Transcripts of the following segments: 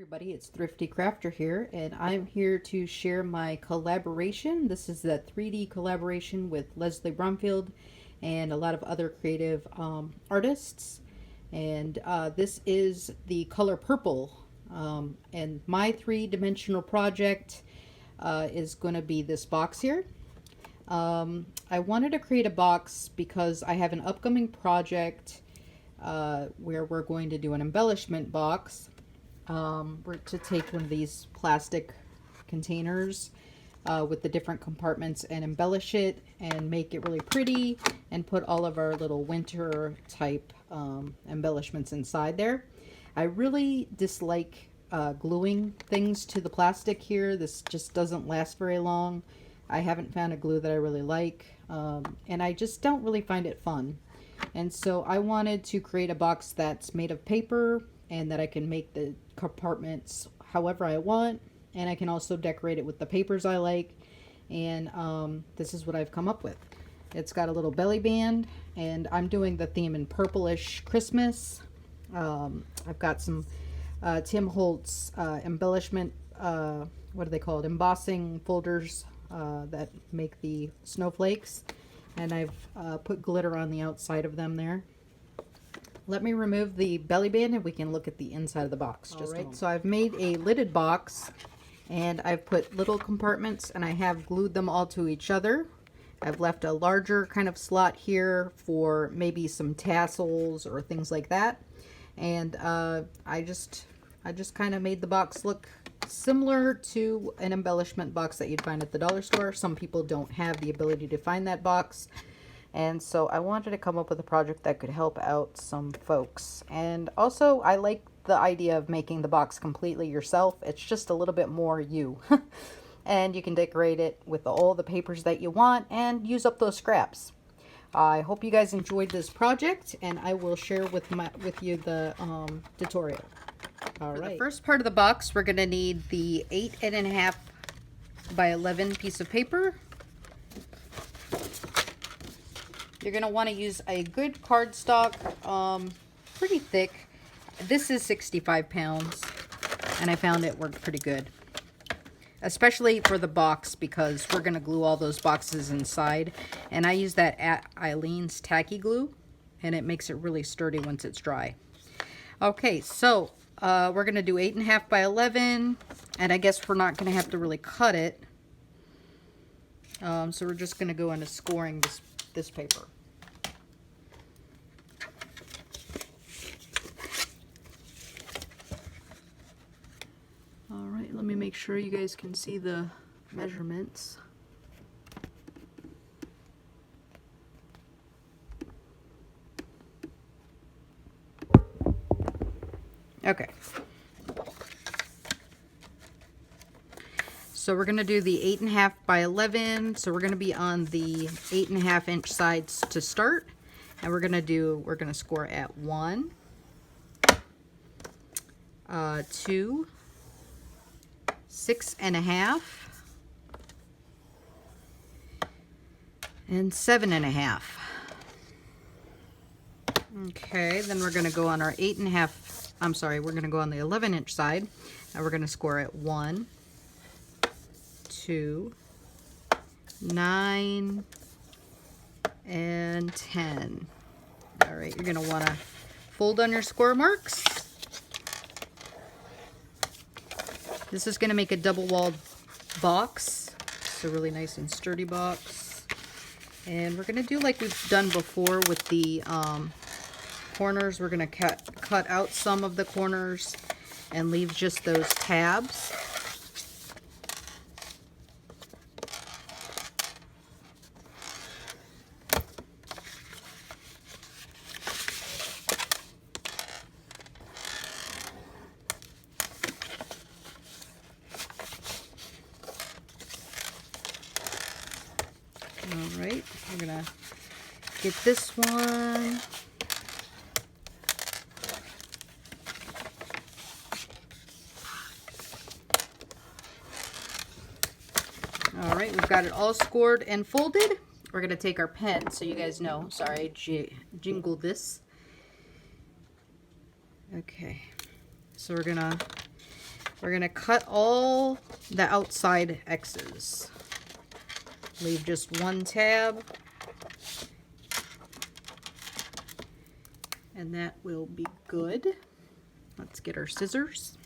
everybody, it's Thrifty Crafter here, and I'm here to share my collaboration. This is the 3D collaboration with Lesley Bromfield and a lot of other creative artists. And this is the color purple. And my three-dimensional project is going to be this box here. I wanted to create a box because I have an upcoming project where we're going to do an embellishment box. We're to take one of these plastic containers with the different compartments and embellish it and make it really pretty and put all of our little winter type embellishments inside there. I really dislike gluing things to the plastic here. This just doesn't last very long. I haven't found a glue that I really like, and I just don't really find it fun. And so I wanted to create a box that's made of paper and that I can make the compartments however I want, and I can also decorate it with the papers I like. And this is what I've come up with. It's got a little belly band, and I'm doing the theme in purplish Christmas. I've got some Tim Holtz embellishment, what are they called, embossing folders that make the snowflakes, and I've put glitter on the outside of them there. Let me remove the belly band and we can look at the inside of the box. Just right. So I've made a lidded box, and I've put little compartments and I have glued them all to each other. I've left a larger kind of slot here for maybe some tassels or things like that. And I just kind of made the box look similar to an embellishment box that you'd find at the dollar store. Some people don't have the ability to find that box. And so I wanted to come up with a project that could help out some folks. And also I like the idea of making the box completely yourself. It's just a little bit more you. And you can decorate it with all the papers that you want and use up those scraps. I hope you guys enjoyed this project, and I will share with you the tutorial. All right. For the first part of the box, we're going to need the 8.5 by 11 piece of paper. You're going to want to use a good cardstock, pretty thick. This is 65 pounds, and I found it worked pretty good. Especially for the box, because we're going to glue all those boxes inside. And I use that at Eileen's tacky glue, and it makes it really sturdy once it's dry. Okay, so we're going to do 8.5 by 11, and I guess we're not going to have to really cut it. So we're just going to go into scoring this paper. All right, let me make sure you guys can see the measurements. Okay. So we're going to do the 8.5 by 11. So we're going to be on the 8.5 inch sides to start. And we're going to score at 1, 2, 6.5, and 7.5. Okay, then we're going to go on our 8.5. I'm sorry, we're going to go on the 11 inch side, and we're going to score at 1, 2, 9, and 10. All right, you're going to want to fold on your score marks. This is going to make a double-walled box. It's a really nice and sturdy box. And we're going to do like we've done before with the corners. We're going to cut out some of the corners and leave just those tabs. All right, we're gonna get this one. All right, we've got it all scored and folded. We're gonna take our pen so you guys know. Sorry, I jingled this. Okay, so we're gonna We're going to cut all the outside X's. Leave just one tab. And that will be good. Let's get our scissors.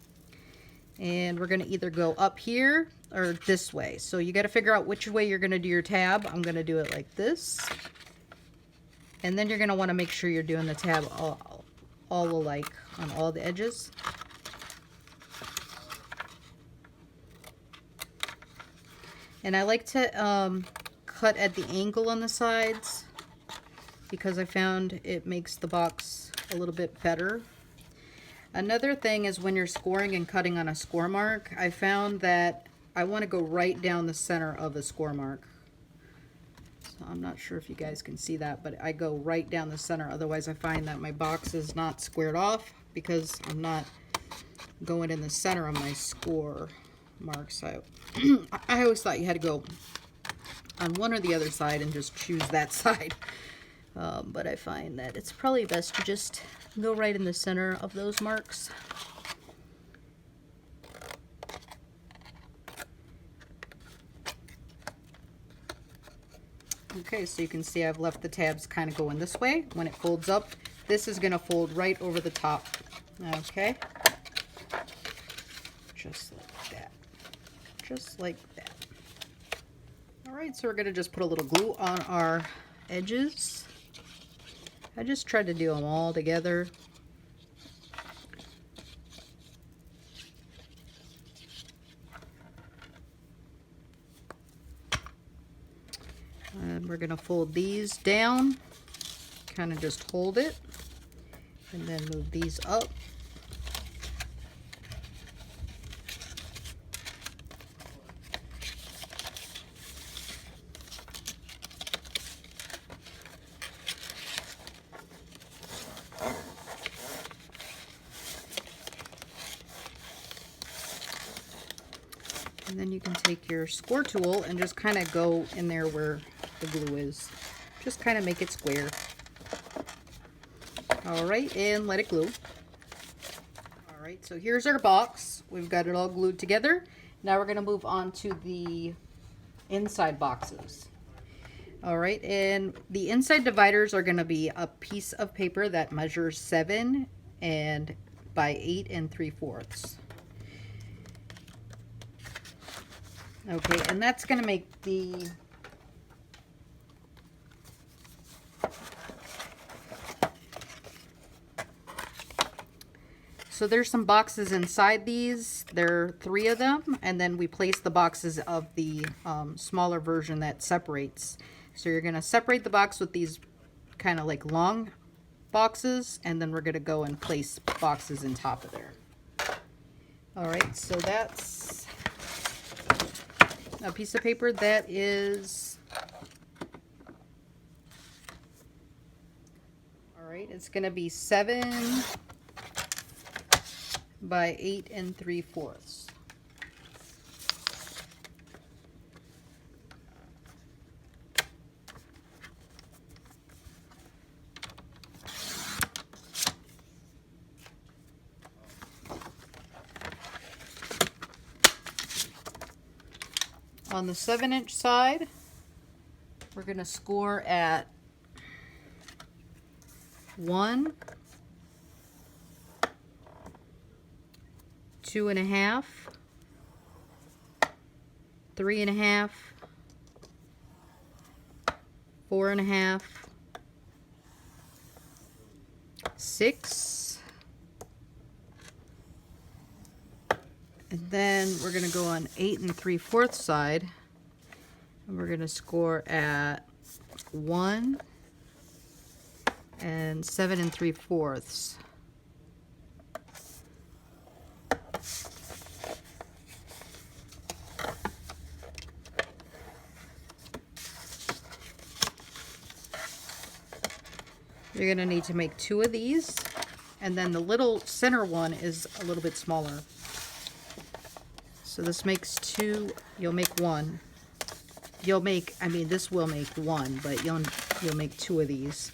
And we're going to either go up here or this way. So you got to figure out which way you're going to do your tab. I'm going to do it like this. And then you're going to want to make sure you're doing the tab all alike on all the edges. And I like to cut at the angle on the sides because I found it makes the box a little bit better. Another thing is when you're scoring and cutting on a score mark, I found that I want to go right down the center of the score mark. So I'm not sure if you guys can see that, but I go right down the center. Otherwise I find that my box is not squared off because I'm not going in the center of my score marks. I always thought you had to go on one or the other side and just choose that side. But I find that it's probably best to just go right in the center of those marks. Okay, so you can see I've left the tabs kind of going this way. When it folds up, this is going to fold right over the top. Okay, just like that. Just like that. Alright, so we're going to just put a little glue on our edges. I just tried to do them all together. And we're going to fold these down, kind of just hold it, and then move these up. And then you can take your score tool and just kind of go in there where the glue is. Just kind of make it square. Alright, and let it glue. Alright, so here's our box. We've got it all glued together. Now we're going to move on to the inside boxes. Alright, and the inside dividers are going to be a piece of paper that measures 7 and by 8 3/4. Okay, and that's going to make the so there's some boxes inside these. There are 3 of them, and then we place the boxes of the smaller version that separates. So you're going to separate the box with these kind of like long boxes, and then we're going to go and place boxes on top of there. Alright, so that's a piece of paper that is, alright, it's going to be 7 by 8 3/4. On the 7-inch side, we're going to score at 1, 2.5, 3.5, 4.5, 6, and then we're going to go on 8 3/4 side, and we're going to score at 1 and 7 3/4. You're going to need to make 2 of these, and then the little center one is a little bit smaller. So this makes 2, you'll make 1. You'll make, I mean, this will make 1, but you'll make 2 of these.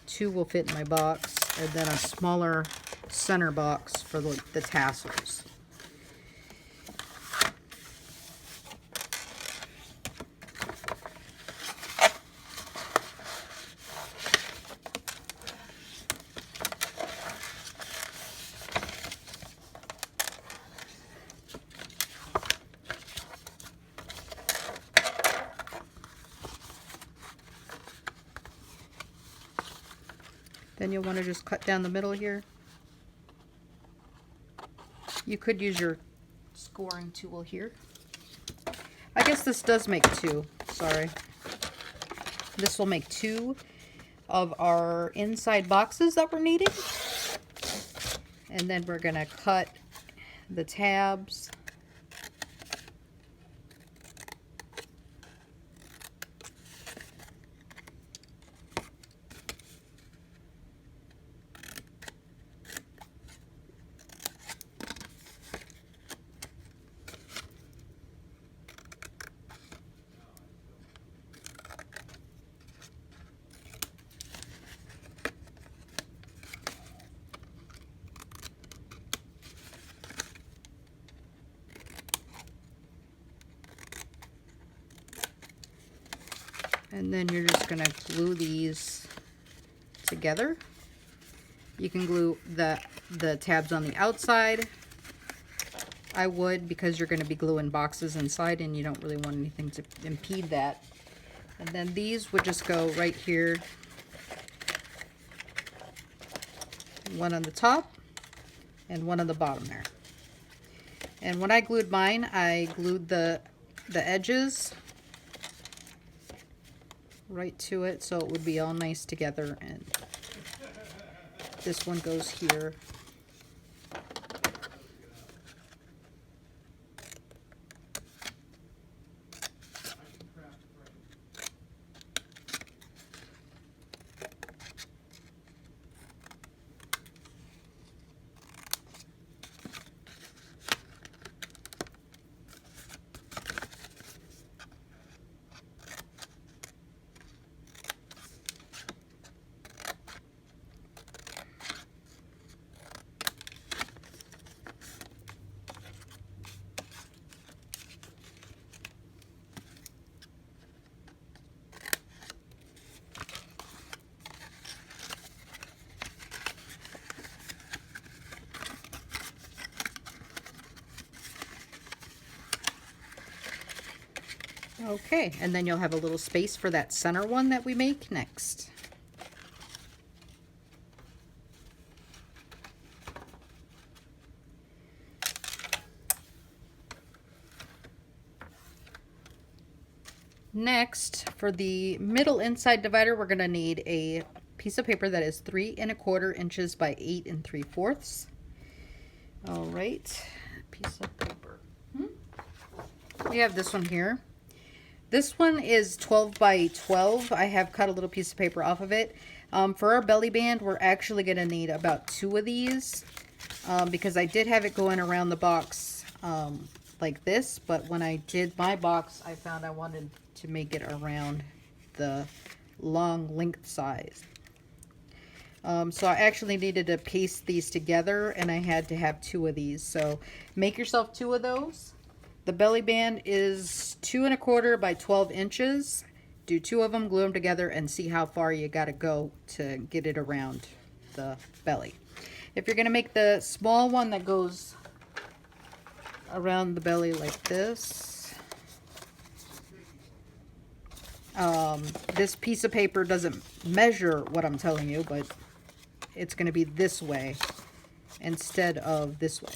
2 will fit in my box, and then a smaller center box for the tassels. Then you'll want to just cut down the middle here. You could use your scoring tool here. I guess this does make two. Sorry. This will make two of our inside boxes that we're needing. And then we're going to cut the tabs. And then you're just going to glue these together. You can glue the tabs on the outside. I would, because you're going to be gluing boxes inside and you don't really want anything to impede that. And then these would just go right here. One on the top and one on the bottom there. And when I glued mine, I glued the edges right to it so it would be all nice together, and this one goes here. Okay, and then you'll have a little space for that center one that we make next. Next, for the middle inside divider, we're going to need a piece of paper that is 3 1/4 inches by 8 3/4. All right, piece of paper. We have this one here. This one is 12 by 12. I have cut a little piece of paper off of it. For our belly band, we're actually going to need about 2 of these because I did have it going around the box like this, but when I did my box, I found I wanted to make it around the long length size. So I actually needed to paste these together, and I had to have 2 of these. So make yourself 2 of those. The belly band is 2 1/4 by 12 inches. Do 2 of them, glue them together, and see how far you got to go to get it around the belly. If you're going to make the small one that goes around the belly like this, this piece of paper doesn't measure what I'm telling you, but it's going to be this way instead of this way.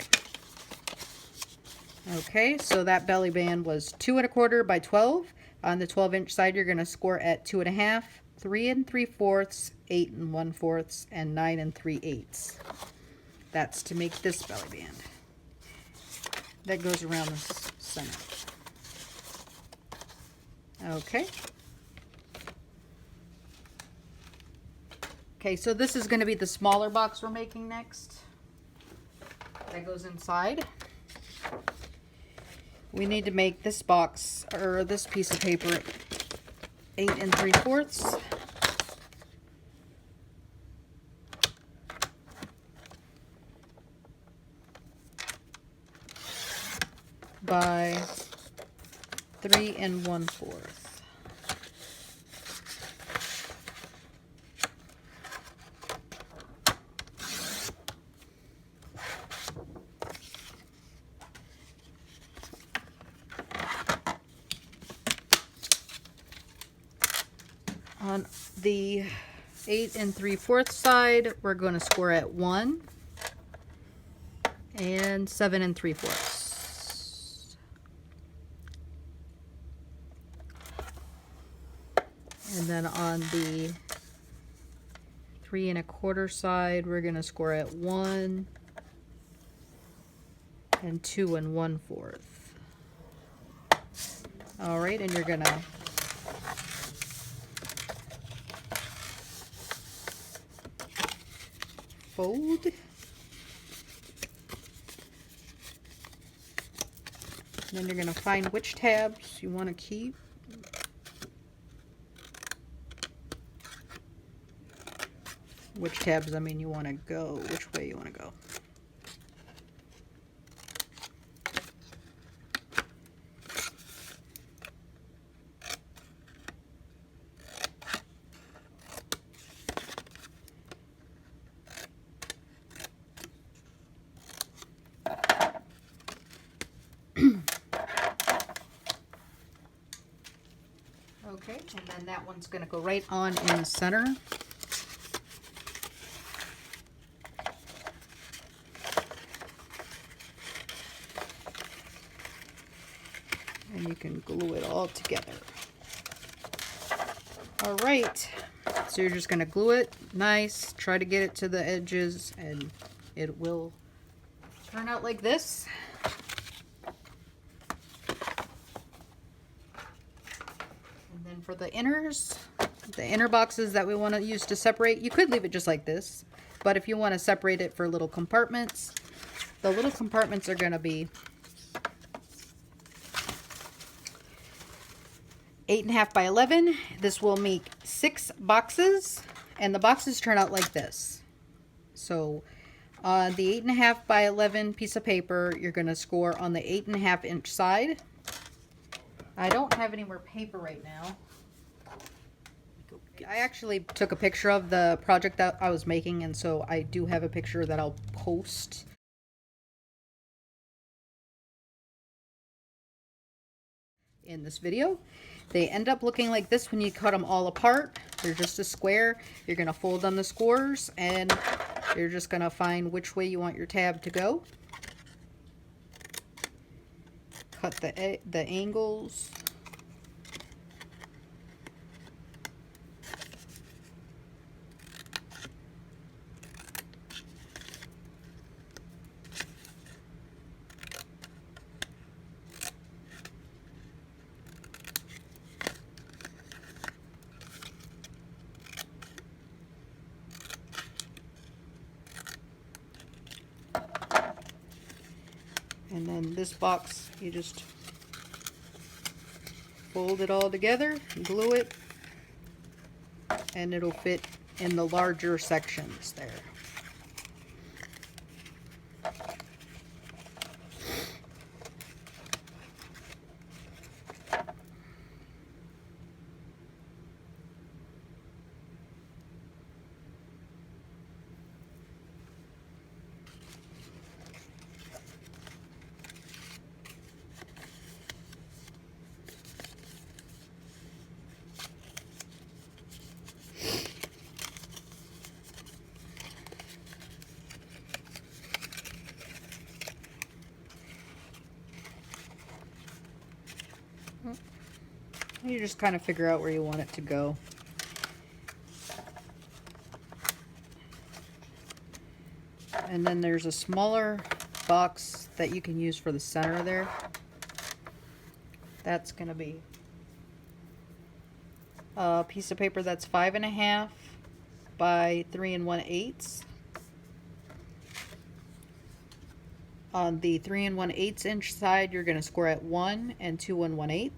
Okay, so that belly band was 2 1/4 by 12. On the 12-inch side, you're going to score at 2 1/2, 3 3/4, 8 1/4, and 9 3/8. That's to make this belly band. That goes around the center. Okay. Okay, so this is going to be the smaller box we're making next. That goes inside. We need to make this box, or this piece of paper, 8 3/4. By 3 1/4. On the 8 3/4 side, we're going to score at 1, and 7 3/4. And then on the 3 1/4 side, we're going to score at 1 and 2 1/4. All right, and you're going to fold. And then you're going to find which tabs you want to keep. Which tabs, I mean, you want to go, which way you want to go. Okay, and then that one's going to go right on in the center. And you can glue it all together. All right, so you're just going to glue it nice, try to get it to the edges, and it will turn out like this. For the inners, the inner boxes that we want to use to separate, you could leave it just like this, but if you want to separate it for little compartments, the little compartments are going to be 8 1/2 by 11. This will make 6 boxes, and the boxes turn out like this. So on the 8 1/2 by 11 piece of paper, you're going to score on the 8 1/2 inch side. I don't have any more paper right now. I actually took a picture of the project that I was making, and so I do have a picture that I'll post. In this video. They end up looking like this when you cut them all apart. They're just a square. You're going to fold on the scores, and you're just going to find which way you want your tab to go. Cut the angles. And then this box, you just fold it all together, glue it, and it'll fit in the larger sections there. You just kind of figure out where you want it to go. And then there's a smaller box that you can use for the center there. That's going to be a piece of paper that's 5 1/2 by 3 1/8. On the 3 1/8 inch side, you're going to score at 1 and 2 1/8.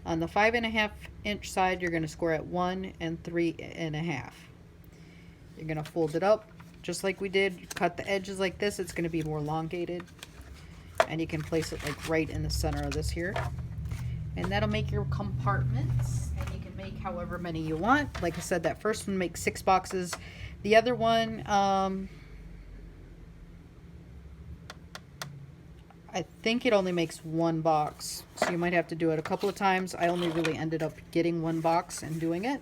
On the 5 1/2 inch side, you're going to score at 1 and 3 1/2. You're going to fold it up just like we did. You cut the edges like this. It's going to be more elongated, and you can place it like right in the center of this here, and that'll make your compartments. And you can make however many you want. Like I said, that first one makes 6 boxes. The other one, I think it only makes 1 box, so you might have to do it a couple of times. I only really ended up getting 1 box and doing it.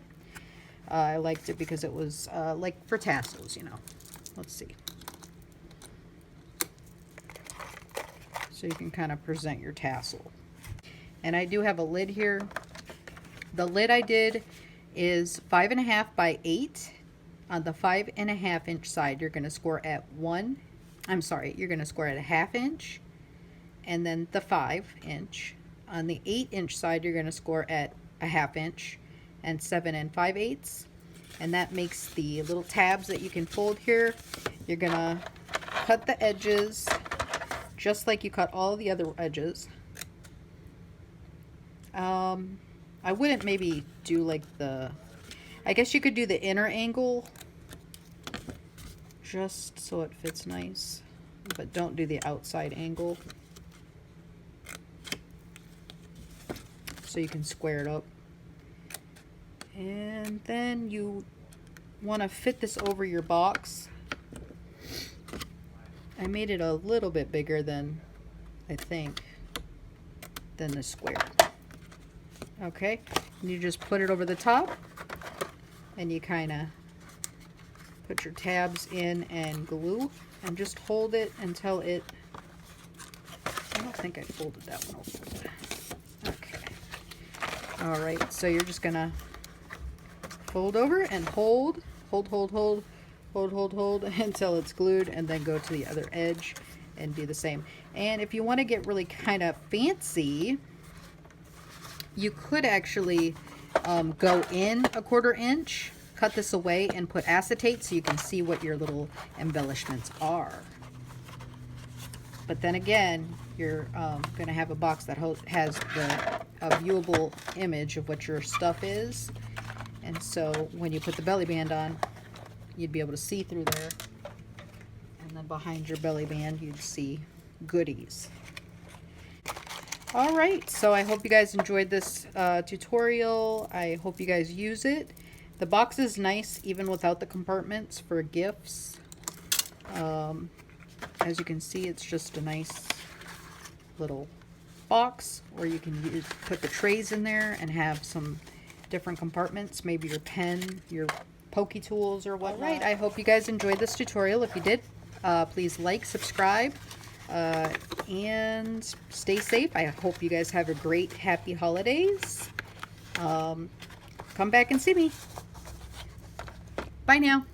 I liked it because it was like for tassels, you know. Let's see. So you can kind of present your tassel. And I do have a lid here. The lid I did is 5.5 by 8. On the 5.5 inch side, you're going to score at you're going to score at a 1/2 inch, and then the 5 inch. On the 8 inch side, you're going to score at a 1/2 inch and 7 5/8. And that makes the little tabs that you can fold here. You're going to cut the edges just like you cut all the other edges. I wouldn't maybe do like I guess you could do the inner angle just so it fits nice, but don't do the outside angle, so you can square it up. And then you want to fit this over your box. I made it a little bit bigger than than the square. Okay, and you just put it over the top, and you kind of put your tabs in and glue, and just hold it until I don't think I folded that one over. Okay. All right, so you're just gonna fold over and hold until it's glued, and then go to the other edge and do the same. And if you want to get really kind of fancy, you could actually go in a 1/4 inch, cut this away, and put acetate so you can see what your little embellishments are. But then again, you're going to have a box that has a viewable image of what your stuff is. And so when you put the belly band on, you'd be able to see through there. And then behind your belly band, you'd see goodies. All right, so I hope you guys enjoyed this tutorial. I hope you guys use it. The box is nice even without the compartments for gifts. As you can see, it's just a nice little box, or you can put the trays in there and have some different compartments, maybe your pen, your pokey tools, or whatnot. All right, I hope you guys enjoyed this tutorial. If you did, please like, subscribe, and stay safe. I hope you guys have a great, happy holidays. Come back and see me. Bye now.